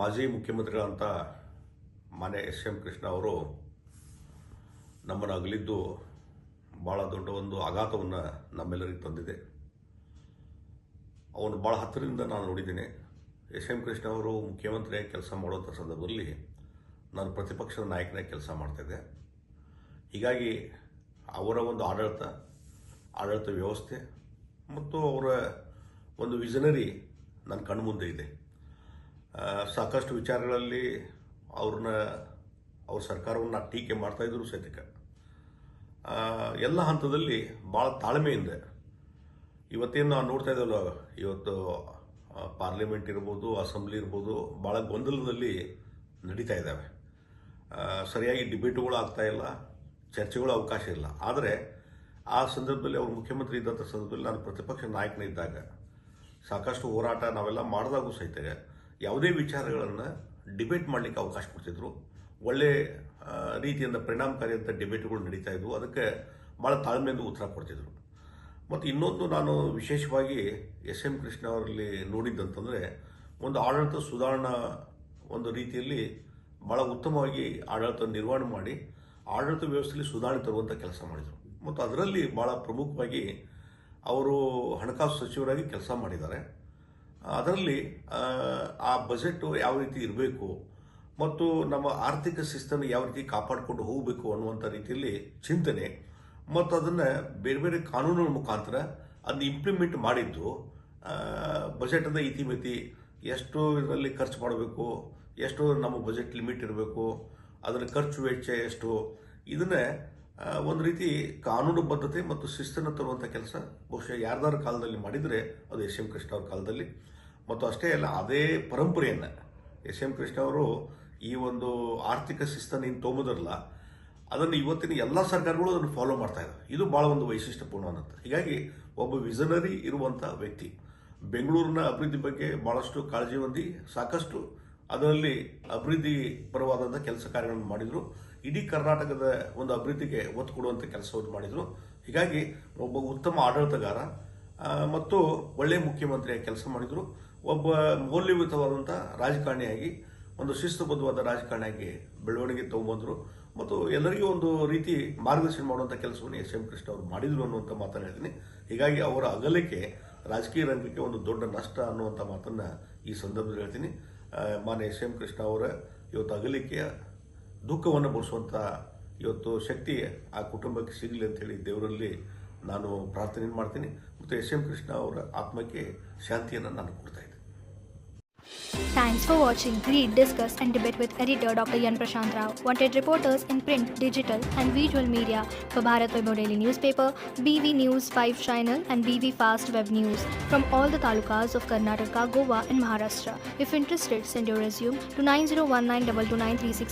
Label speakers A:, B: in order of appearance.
A: ಮಾಜಿ ಮುಖ್ಯಮಂತ್ರಿಗಳಂತ ಮಾನ್ಯ ಎಸ್.ಎಂ. ಕೃಷ್ಣ ಅವರು ನಮ್ಮನ್ನು ಅಗಲಿದ್ದು ಭಾಳ ದೊಡ್ಡ ಒಂದು ಆಘಾತವನ್ನು ನಮ್ಮೆಲ್ಲರಿಗೆ ತಂದಿದೆ. ಅವನು ಭಾಳ ಹತ್ತಿರದಿಂದ ನಾನು ನೋಡಿದ್ದೇನೆ. ಎಸ್.ಎಂ. ಕೃಷ್ಣ ಅವರು ಮುಖ್ಯಮಂತ್ರಿಯಾಗಿ ಕೆಲಸ ಮಾಡುವಂಥ ಸಂದರ್ಭದಲ್ಲಿ ನಾನು ಪ್ರತಿಪಕ್ಷದ ನಾಯಕನಾಗಿ ಕೆಲಸ ಮಾಡ್ತಾಯಿದ್ದೆ. ಹೀಗಾಗಿ ಅವರ ಒಂದು ಆಡಳಿತ ವ್ಯವಸ್ಥೆ ಮತ್ತು ಅವರ ಒಂದು ವಿಷನರಿ ನನ್ನ ಕಣ್ಣು ಮುಂದೆ ಇದೆ. ಸಾಕಷ್ಟು ವಿಚಾರಗಳಲ್ಲಿ ಅವ್ರ ಸರ್ಕಾರವನ್ನು ಟೀಕೆ ಮಾಡ್ತಾಯಿದ್ರು ಸಹಿತ ಎಲ್ಲ ಹಂತದಲ್ಲಿ ಭಾಳ ತಾಳ್ಮೆಯಿಂದ ಇವತ್ತೇನು ನಾವು ನೋಡ್ತಾ ಇದ್ದವಲ್ಲ, ಇವತ್ತು ಪಾರ್ಲಿಮೆಂಟ್ ಇರ್ಬೋದು, ಅಸೆಂಬ್ಲಿ ಇರ್ಬೋದು, ಭಾಳ ಗೊಂದಲದಲ್ಲಿ ನಡೀತಾ ಇದ್ದಾವೆ. ಸರಿಯಾಗಿ ಡಿಬೇಟುಗಳು ಆಗ್ತಾಯಿಲ್ಲ, ಚರ್ಚೆಗಳು ಅವಕಾಶ ಇಲ್ಲ. ಆದರೆ ಆ ಸಂದರ್ಭದಲ್ಲಿ ಅವರು ಮುಖ್ಯಮಂತ್ರಿ ಇದ್ದಂಥ ಸಂದರ್ಭದಲ್ಲಿ ನಾನು ಪ್ರತಿಪಕ್ಷ ನಾಯಕನಿದ್ದಾಗ ಸಾಕಷ್ಟು ಹೋರಾಟ ನಾವೆಲ್ಲ ಮಾಡಿದಾಗೂ ಸಹಿತ ಯಾವುದೇ ವಿಚಾರಗಳನ್ನು ಡಿಬೇಟ್ ಮಾಡಲಿಕ್ಕೆ ಅವಕಾಶ ಕೊಡ್ತಿದ್ರು. ಒಳ್ಳೆ ರೀತಿಯಿಂದ ಪರಿಣಾಮಕಾರಿಯಂಥ ಡಿಬೇಟ್ಗಳು ನಡೀತಾ ಇದ್ವು. ಅದಕ್ಕೆ ಭಾಳ ತಾಳ್ಮೆಯಿಂದ ಉತ್ತರ ಕೊಡ್ತಿದ್ರು. ಮತ್ತು ಇನ್ನೊಂದು ನಾನು ವಿಶೇಷವಾಗಿ ಎಸ್.ಎಂ. ಕೃಷ್ಣ ಅವರಲ್ಲಿ ನೋಡಿದ್ದಂತಂದರೆ ಒಂದು ಆಡಳಿತ ಸುಧಾರಣಾ ಒಂದು ರೀತಿಯಲ್ಲಿ ಭಾಳ ಉತ್ತಮವಾಗಿ ಆಡಳಿತ ನಿರ್ವಹಣೆ ಮಾಡಿ ಆಡಳಿತ ವ್ಯವಸ್ಥೆಯಲ್ಲಿ ಸುಧಾರಣೆ ತರುವಂಥ ಕೆಲಸ ಮಾಡಿದರು. ಮತ್ತು ಅದರಲ್ಲಿ ಭಾಳ ಪ್ರಮುಖವಾಗಿ ಅವರು ಹಣಕಾಸು ಸಚಿವರಾಗಿ ಕೆಲಸ ಮಾಡಿದ್ದಾರೆ. ಅದರಲ್ಲಿ ಆ ಬಜೆಟ್ ಯಾವ ರೀತಿ ಇರಬೇಕು ಮತ್ತು ನಮ್ಮ ಆರ್ಥಿಕ ಶಿಸ್ತನ್ನು ಯಾವ ರೀತಿ ಕಾಪಾಡಿಕೊಂಡು ಹೋಗಬೇಕು ಅನ್ನುವಂಥ ರೀತಿಯಲ್ಲಿ ಚಿಂತನೆ ಮತ್ತು ಅದನ್ನು ಬೇರೆ ಬೇರೆ ಕಾನೂನುಗಳ ಮುಖಾಂತರ ಅದನ್ನ ಇಂಪ್ಲಿಮೆಂಟ್ ಮಾಡಿದ್ದು. ಬಜೆಟದ ಇತಿಮಿತಿ ಎಷ್ಟು ಇದರಲ್ಲಿ ಖರ್ಚು ಮಾಡಬೇಕು, ಎಷ್ಟು ನಮ್ಮ ಬಜೆಟ್ ಲಿಮಿಟ್ ಇರಬೇಕು, ಅದರ ಖರ್ಚು ವೆಚ್ಚ ಎಷ್ಟು, ಇದನ್ನೇ ಒಂದು ರೀತಿ ಕಾನೂನುಬದ್ಧತೆ ಮತ್ತು ಶಿಸ್ತನ್ನು ತರುವಂಥ ಕೆಲಸ ಬಹುಶಃ ಯಾರ್ದಾರ ಕಾಲದಲ್ಲಿ ಮಾಡಿದರೆ ಅದು ಎಸ್.ಎಂ. ಕೃಷ್ಣ ಅವ್ರ ಕಾಲದಲ್ಲಿ. ಮತ್ತು ಅಷ್ಟೇ ಅಲ್ಲ, ಅದೇ ಪರಂಪರೆಯನ್ನು ಎಸ್.ಎಂ. ಕೃಷ್ಣ ಅವರು ಈ ಒಂದು ಆರ್ಥಿಕ ಶಿಸ್ತನ್ನು ಏನು ತೊಗೊಂಬುದಿರಲ್ಲ, ಅದನ್ನು ಇವತ್ತಿನ ಎಲ್ಲ ಸರ್ಕಾರಗಳು ಅದನ್ನು ಫಾಲೋ ಮಾಡ್ತಾ ಇದ್ದಾರೆ. ಇದು ಭಾಳ ಒಂದು ವೈಶಿಷ್ಟ್ಯಪೂರ್ಣವಾದಂಥ. ಹೀಗಾಗಿ ಒಬ್ಬ ವಿಷನರಿ ಇರುವಂಥ ವ್ಯಕ್ತಿ ಬೆಂಗಳೂರಿನ ಅಭಿವೃದ್ಧಿ ಬಗ್ಗೆ ಭಾಳಷ್ಟು ಕಾಳಜಿ ಹೊಂದಿ ಸಾಕಷ್ಟು ಅದರಲ್ಲಿ ಅಭಿವೃದ್ಧಿ ಪರವಾದಂಥ ಕೆಲಸ ಕಾರ್ಯಗಳನ್ನು ಮಾಡಿದರು. ಇಡೀ ಕರ್ನಾಟಕದ ಒಂದು ಅಭಿವೃದ್ಧಿಗೆ ಒತ್ತು ಕೊಡುವಂಥ ಕೆಲಸವನ್ನು ಮಾಡಿದರು. ಹೀಗಾಗಿ ಒಬ್ಬ ಉತ್ತಮ ಆಡಳಿತಗಾರ ಮತ್ತು ಒಳ್ಳೆಯ ಮುಖ್ಯಮಂತ್ರಿಯಾಗಿ ಕೆಲಸ ಮಾಡಿದರು. ಒಬ್ಬ ಮೌಲ್ಯಯುತವಾದಂಥ ರಾಜಕಾರಣಿಯಾಗಿ, ಒಂದು ಶಿಸ್ತುಬದ್ಧವಾದ ರಾಜಕಾರಣಿಯಾಗಿ ಬೆಳವಣಿಗೆ ತಗೊಂಡ್ಬಂದರು ಮತ್ತು ಎಲ್ಲರಿಗೂ ಒಂದು ರೀತಿ ಮಾರ್ಗದರ್ಶನ ಮಾಡುವಂಥ ಕೆಲಸವನ್ನು ಎಸ್.ಎಂ. ಕೃಷ್ಣ ಅವರು ಮಾಡಿದರು ಅನ್ನುವಂಥ ಮಾತನ್ನು ಹೇಳ್ತೀನಿ. ಹೀಗಾಗಿ ಅವರ ಅಗಲಿಕೆ ರಾಜಕೀಯ ರಂಗಕ್ಕೆ ಒಂದು ದೊಡ್ಡ ನಷ್ಟ ಅನ್ನುವಂಥ ಮಾತನ್ನು ಈ ಸಂದರ್ಭದಲ್ಲಿ ಹೇಳ್ತೀನಿ. ಮಾನ್ಯ ಎಸ್.ಎಂ. ಕೃಷ್ಣ ಅವರ ಇವತ್ತು ಅಗಲಿಕೆಯ ದುಃಖವನ್ನು ಭರಿಸುವಂಥ ಇವತ್ತು ಶಕ್ತಿ ಆ ಕುಟುಂಬಕ್ಕೆ ಸಿಗಲಿ ಅಂತೇಳಿ ದೇವರಲ್ಲಿ ನಾನು ಪ್ರಾರ್ಥನೆ ಮಾಡ್ತೀನಿ. ಮತ್ತು ಎಸ್.ಎಂ. ಕೃಷ್ಣ ಅವರ ಆತ್ಮಕ್ಕೆ ಶಾಂತಿಯನ್ನು ನಾನು ಕೊಡ್ತಾ ಇದ್ದೀನಿ.
B: Thanks for watching Read, Discuss and Debate with editor Dr. Yan Prashant Rao. Wanted reporters in print, digital and visual media for Bharat Vaibhav Daily Newspaper, BV News 5 Channel and BV Fast Web News from all the talukas of Karnataka, Goa and Maharashtra. If interested, send your resume to 9019229369.